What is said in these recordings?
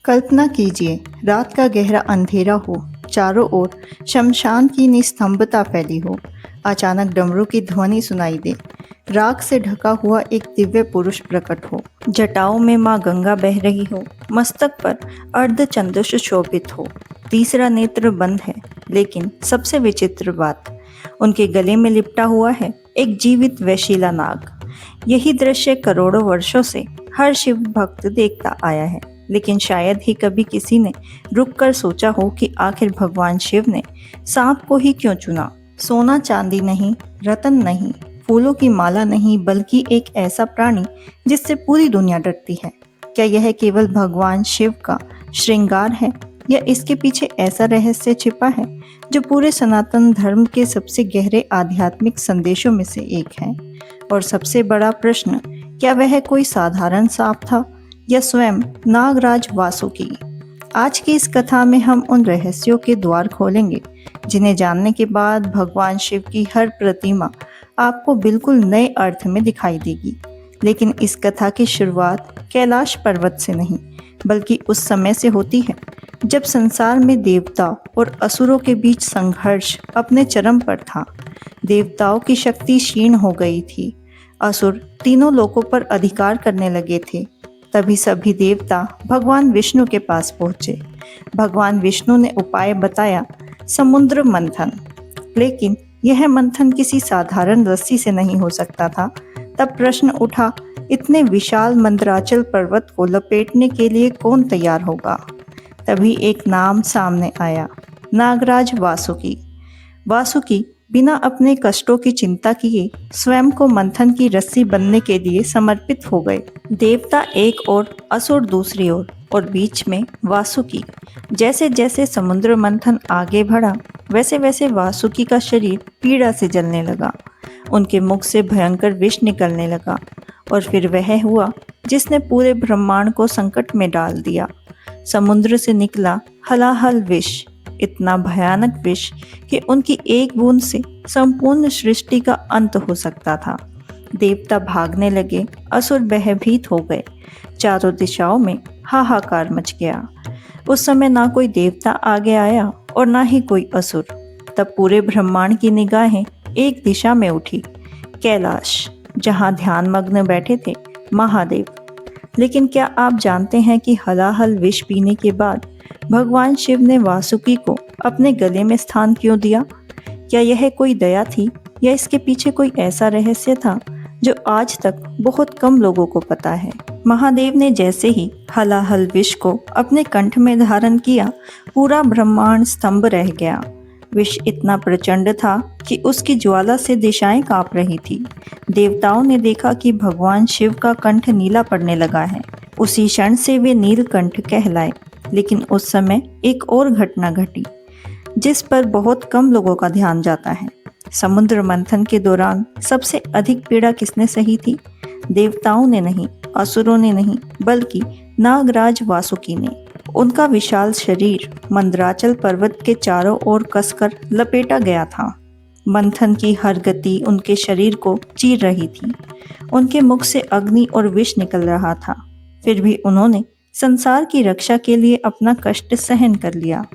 कल्पना कीजिए, रात का गहरा अंधेरा हो, चारों ओर शमशान की निस्तंभता फैली हो। अचानक डमरू की ध्वनि सुनाई दे। राख से ढका हुआ एक दिव्य पुरुष प्रकट हो। जटाओं में माँ गंगा बह रही हो, मस्तक पर अर्धचंद्र सुशोभित हो। तीसरा नेत्र बंद है, लेकिन सबसे विचित्र बात, उनके गले में लिपटा हुआ है एक जीवित वैशिला नाग। यही दृश्य करोड़ों वर्षों से हर शिव भक्त देखता आया है, लेकिन शायद ही कभी किसी ने रुककर सोचा हो कि आखिर भगवान शिव ने सांप को ही क्यों चुना। सोना चांदी नहीं, रतन नहीं, फूलों की माला नहीं, बल्कि एक ऐसा प्राणी जिससे पूरी दुनिया डरती है। क्या यह केवल भगवान शिव का श्रृंगार है, या इसके पीछे ऐसा रहस्य छिपा है जो पूरे सनातन धर्म के सबसे गहरे आध्यात्मिक संदेशों में से एक है? और सबसे बड़ा प्रश्न, क्या वह कोई साधारण सांप था या स्वयं नागराज वासुकी? आज की इस कथा में हम उन रहस्यों के द्वार खोलेंगे जिन्हें जानने के बाद भगवान शिव की हर प्रतिमा आपको बिल्कुल नए अर्थ में दिखाई देगी। लेकिन इस कथा की शुरुआत कैलाश पर्वत से नहीं, बल्कि उस समय से होती है जब संसार में देवता और असुरों के बीच संघर्ष अपने चरम पर था। देवताओं की शक्ति क्षीण हो गई थी, असुर तीनों लोकों पर अधिकार करने लगे थे। तभी सभी देवता भगवान विष्णु के पास पहुंचे। भगवान विष्णु ने उपाय बताया, समुद्र मंथन। लेकिन यह मंथन किसी साधारण रस्सी से नहीं हो सकता था। तब प्रश्न उठा, इतने विशाल मंदराचल पर्वत को लपेटने के लिए कौन तैयार होगा? तभी एक नाम सामने आया, नागराज वासुकी। वासुकी बिना अपने कष्टों की चिंता किए स्वयं को मंथन की रस्सी बनने के लिए समर्पित हो गए। देवता एक ओर, असुर दूसरी ओर, और बीच में वासुकी। जैसे जैसे समुद्र मंथन आगे बढ़ा, वैसे वैसे वासुकी का शरीर पीड़ा से जलने लगा। उनके मुख से भयंकर विष निकलने लगा, और फिर वह हुआ जिसने पूरे ब्रह्मांड को संकट में डाल दिया। समुद्र से निकला हलाहल विष, इतना भयानक विष कि उनकी एक बूंद से संपूर्ण सृष्टि का अंत हो सकता था। देवता भागने लगे, असुर भयभीत हो गए। चारों दिशाओं में हाहाकार मच गया। उस समय ना कोई देवता आगे आया और ना ही कोई असुर। तब पूरे ब्रह्मांड की निगाहें एक दिशा में उठी, कैलाश, जहां ध्यान मग्न बैठे थे महादेव। लेकिन क्या आप जानते हैं कि हलाहल विष पीने के बाद भगवान शिव ने वासुकी को अपने गले में स्थान क्यों दिया? क्या यह कोई दया थी, या इसके पीछे कोई ऐसा रहस्य था जो आज तक बहुत कम लोगों को पता है? महादेव ने जैसे ही हलाहल विष को अपने कंठ में धारण किया, पूरा ब्रह्मांड स्तंभ रह गया। विष इतना प्रचंड था कि उसकी ज्वाला से दिशाएं कांप रही थी। देवताओं ने देखा कि भगवान शिव का कंठ नीला पड़ने लगा है। उसी क्षण से वे नीलकंठ कहलाए। लेकिन उस समय एक और घटना घटी जिस पर बहुत कम लोगों का ध्यान जाता है। समुद्र मंथन के दौरान सबसे अधिक पीड़ा किसने सही थी? देवताओं ने नहीं, असुरों ने नहीं, बल्कि नागराज वासुकी ने। उनका विशाल शरीर मंदराचल पर्वत के चारों ओर कसकर लपेटा गया था। मंथन की हर गति उनके शरीर को चीर रही थी। उनके मुख से अग्नि और विष निकल रहा था। फिर भी उन्होंने संसार की रक्षा के लिए अपना कष्ट सहन कर लिया।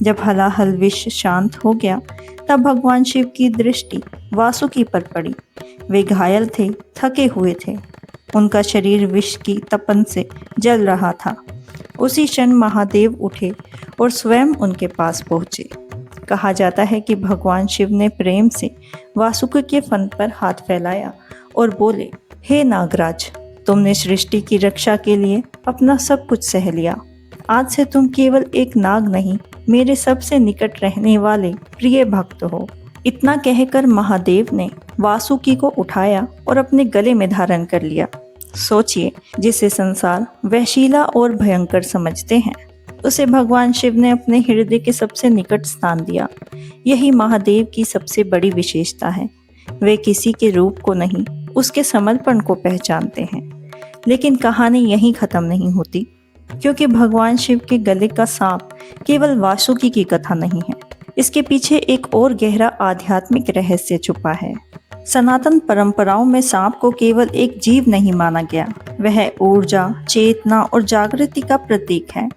जब हलाहल विष शांत हो गया, तब भगवान शिव की दृष्टि वासुकी पर पड़ी। वे घायल थे, थके हुए थे। उनका शरीर विष की तपन से जल रहा था। उसी क्षण महादेव उठे और स्वयं उनके पास पहुंचे। कहा जाता है कि भगवान शिव ने प्रेम से वासुकी के फन पर हाथ फैलाया और बोले, हे नागराज, तुमने सृष्टि की रक्षा के लिए अपना सब कुछ सह लिया। आज से तुम केवल एक नाग नहीं, मेरे सबसे निकट रहने वाले प्रिय भक्त हो। इतना कहकर महादेव ने वासुकी को उठाया और अपने गले में धारण कर लिया। सोचिए, जिसे संसार वैशिला और भयंकर समझते हैं, उसे भगवान शिव ने अपने हृदय के सबसे निकट स्थान दिया। यही महादेव की सबसे बड़ी विशेषता है। वे किसी के रूप को नहीं, उसके समर्पण को पहचानते हैं। लेकिन कहानी यहीं खत्म नहीं होती, क्योंकि भगवान शिव के गले का सांप केवल वासुकी की कथा नहीं है। इसके पीछे एक और गहरा आध्यात्मिक रहस्य छुपा है। सनातन परंपराओं में सांप को केवल एक जीव नहीं माना गया, वह ऊर्जा, चेतना और जागृति का प्रतीक है।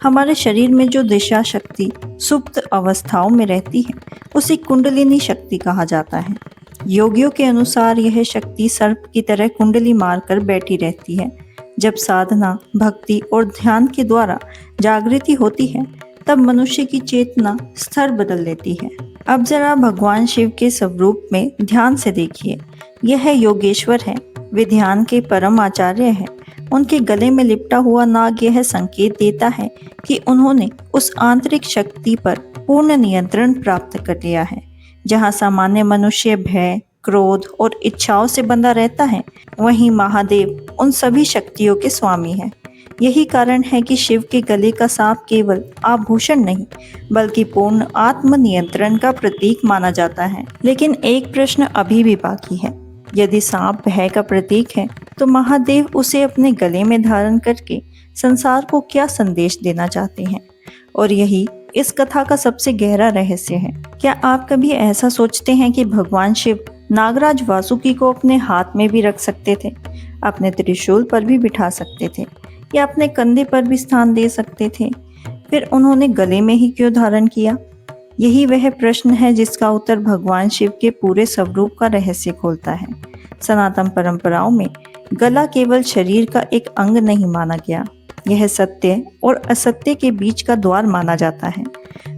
हमारे शरीर में जो दिशा शक्ति सुप्त अवस्थाओं में रहती है, उसे कुंडलिनी शक्ति कहा जाता है। योगियों के अनुसार यह शक्ति सर्प की तरह कुंडली मारकर बैठी रहती है। जब साधना, भक्ति और ध्यान के द्वारा जागृति होती है, तब मनुष्य की चेतना स्तर बदल लेती है। अब जरा भगवान शिव के स्वरूप में ध्यान से देखिए। यह योगेश्वर है, वे ध्यान के परम आचार्य हैं। उनके गले में लिपटा हुआ नाग यह संकेत देता है कि उन्होंने उस आंतरिक शक्ति पर पूर्ण नियंत्रण प्राप्त कर लिया है। जहाँ सामान्य मनुष्य भय, क्रोध और इच्छाओं से बंधा रहता है, वहीं महादेव उन सभी शक्तियों के स्वामी हैं। यही कारण है कि शिव के गले का सांप केवल आभूषण नहीं, बल्कि पूर्ण आत्म नियंत्रण का प्रतीक माना जाता है। लेकिन एक प्रश्न अभी भी बाकी है। यदि सांप भय का प्रतीक है, तो महादेव उसे अपने गले में धारण करके संसार को क्या संदेश देना चाहते हैं? और यही इस कथा का सबसे गहरा रहस्य है। क्या आप कभी ऐसा सोचते हैं कि भगवान शिव नागराज वासुकी को अपने हाथ में भी रख सकते थे, अपने त्रिशूल पर भी बिठा सकते थे, या अपने कंधे पर भी स्थान दे सकते थे? फिर उन्होंने गले में ही क्यों धारण किया? यही वह प्रश्न है जिसका उत्तर भगवान शिव के पूरे स्वरूप का रहस्य खोलता है। सनातन परंपराओं में गला केवल शरीर का एक अंग नहीं माना गया, यह सत्य और असत्य के बीच का द्वार माना जाता है।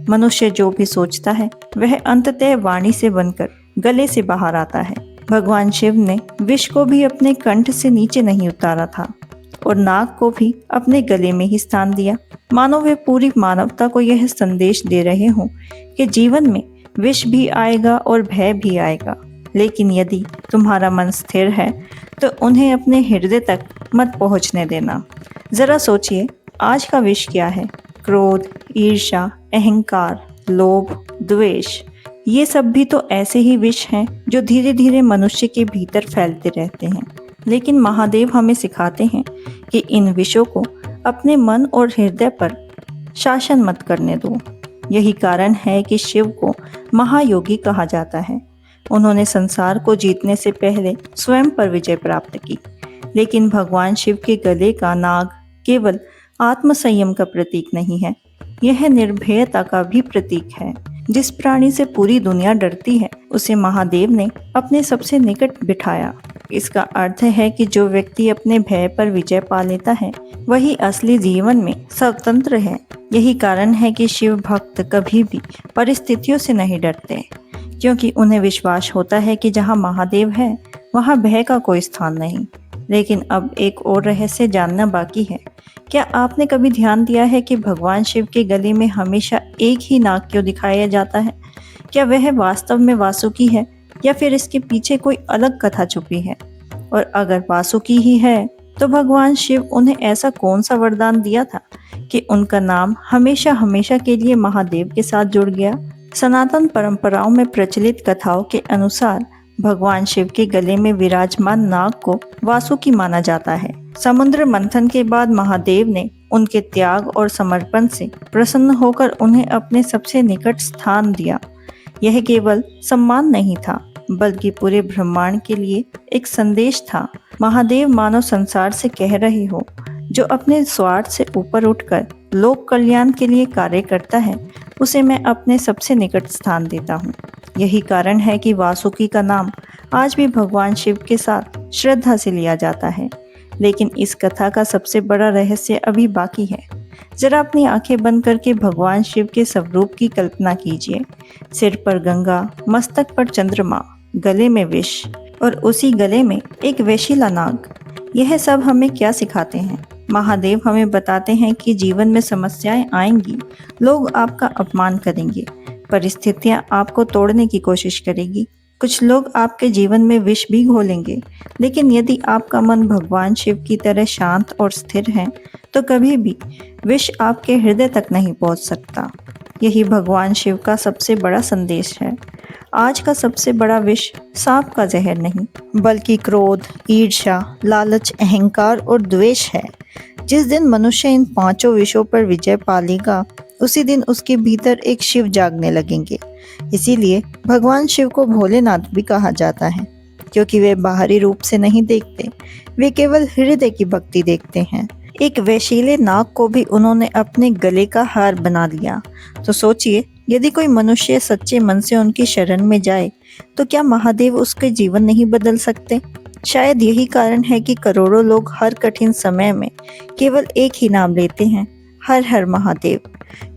मनुष्य जो भी सोचता है, वह अंततः वाणी से बनकर गले से बाहर आता है। भगवान शिव ने विष को भी अपने कंठ से नीचे नहीं उतारा था और नाग को भी अपने गले में ही स्थान दिया, मानो वे पूरी मानवता को यह संदेश दे रहे हों कि जीवन में विष भी आएगा और भय भी आएगा, लेकिन यदि तुम्हारा मन स्थिर है तो उन्हें अपने हृदय तक मत पहुंचने देना। जरा सोचिए, आज का विष क्या है? क्रोध, ईर्ष्या, अहंकार, लोभ, द्वेष, ये सब भी तो ऐसे ही विष हैं जो धीरे धीरे मनुष्य के भीतर फैलते रहते हैं। लेकिन महादेव हमें सिखाते हैं कि इन विषयों को अपने मन और हृदय पर शासन मत करने दो। यही कारण है कि शिव को महायोगी कहा जाता है। उन्होंने संसार को जीतने से पहले स्वयं पर विजय प्राप्त की। लेकिन भगवान शिव के गले का नाग केवल आत्मसंयम का प्रतीक नहीं है, यह निर्भयता का भी प्रतीक है। जिस प्राणी से पूरी दुनिया डरती है, उसे महादेव ने अपने सबसे निकट बिठाया। इसका अर्थ है कि जो व्यक्ति अपने भय पर विजय पा लेता है, वही असली जीवन में स्वतंत्र है। यही कारण है कि शिव भक्त कभी भी परिस्थितियों से नहीं डरते, क्योंकि उन्हें विश्वास होता है कि जहाँ महादेव है, वहाँ भय का कोई स्थान नहीं। लेकिन अब एक और रहस्य जानना बाकी है। क्या आपने कभी ध्यान दिया है कि भगवान शिव के गले में हमेशा एक ही नाग क्यों दिखाया जाता है? क्या वह वास्तव में वासुकी है, या फिर इसके पीछे कोई अलग कथा छुपी है? और अगर वासुकी ही है, तो भगवान शिव उन्हें ऐसा कौन सा वरदान दिया था कि उनका नाम हमेशा हमेशा के लिए महादेव के साथ जुड़ गया? सनातन परंपराओं में प्रचलित कथाओं के अनुसार भगवान शिव के गले में विराजमान नाग को वासुकी माना जाता है। समुद्र मंथन के बाद महादेव ने उनके त्याग और समर्पण से प्रसन्न होकर उन्हें अपने सबसे निकट स्थान दिया। यह केवल सम्मान नहीं था, बल्कि पूरे ब्रह्मांड के लिए एक संदेश था। महादेव मानव संसार से कह रहे हो, जो अपने स्वार्थ से ऊपर उठकर लोक कल्याण के लिए कार्य करता है, उसे मैं अपने सबसे निकट स्थान देता हूँ। यही कारण है कि वासुकी का नाम आज भी भगवान शिव के साथ श्रद्धा से लिया जाता है। लेकिन इस कथा का सबसे बड़ा रहस्य अभी बाकी है। जरा अपनी आंखें बंद करके भगवान शिव के स्वरूप की कल्पना कीजिए। सिर पर गंगा, मस्तक पर चंद्रमा, गले में विष और उसी गले में एक वेशिला नाग। यह सब हमें क्या सिखाते हैं? महादेव हमें बताते हैं कि जीवन में समस्याएं आएंगी, लोग आपका अपमान करेंगे, परिस्थितियां आपको तोड़ने की कोशिश करेगी, कुछ लोग आपके जीवन में विष भी घोलेंगे। लेकिन यदि आपका मन भगवान शिव की तरह शांत और स्थिर है, तो कभी भी विष आपके हृदय तक नहीं पहुंच सकता। यही भगवान शिव का सबसे बड़ा संदेश है। आज का सबसे बड़ा विष सांप का जहर नहीं, बल्कि क्रोध, ईर्ष्या, लालच, अहंकार और द्वेष है। जिस दिन मनुष्य इन पांचों विषयों पर विजय पा लेगा, उसी दिन उसके भीतर एक शिव जागने लगेंगे। इसीलिए भगवान शिव को भोलेनाथ भी कहा जाता है, क्योंकि वे बाहरी रूप से नहीं देखते, वे केवल हृदय की भक्ति देखते हैं। एक वैशीले नाग को भी उन्होंने अपने गले का हार बना लिया। तो सोचिए, यदि कोई मनुष्य सच्चे मन से उनकी शरण में जाए तो क्या महादेव उसके जीवन नहीं बदल सकते? शायद यही कारण है कि करोड़ों लोग हर कठिन समय में केवल एक ही नाम लेते हैं, हर हर महादेव,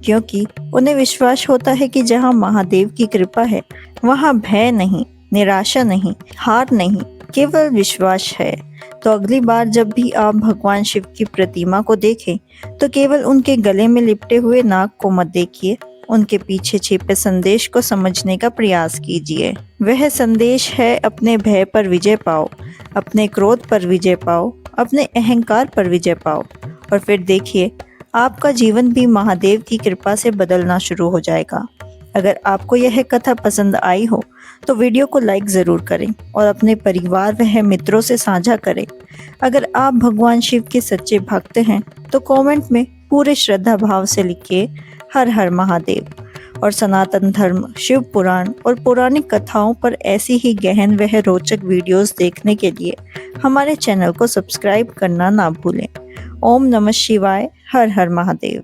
क्योंकि उन्हें विश्वास होता है कि जहां महादेव की कृपा है वहां भय नहीं, निराशा नहीं, हार नहीं, केवल विश्वास है। तो अगली बार जब भी आप भगवान शिव की प्रतिमा को देखें तो केवल उनके गले में लिपटे हुए नाग को मत देखिए, उनके पीछे छिपे संदेश को समझने का प्रयास कीजिए। वह संदेश है अपने भय पर विजय पाओ, अपने क्रोध पर विजय पाओ, अपने अहंकार पर विजय पाओ, और फिर देखिए आपका जीवन भी महादेव की कृपा से बदलना शुरू हो जाएगा। अगर आपको यह कथा पसंद आई हो तो वीडियो को लाइक ज़रूर करें और अपने परिवार व मित्रों से साझा करें। अगर आप भगवान शिव के सच्चे भक्त हैं तो कमेंट में पूरे श्रद्धा भाव से लिखिए हर हर महादेव। और सनातन धर्म, शिव पुराण और पौराणिक कथाओं पर ऐसी ही गहन व रोचक वीडियोस देखने के लिए हमारे चैनल को सब्सक्राइब करना ना भूलें। ओम नमः शिवाय, हर हर महादेव।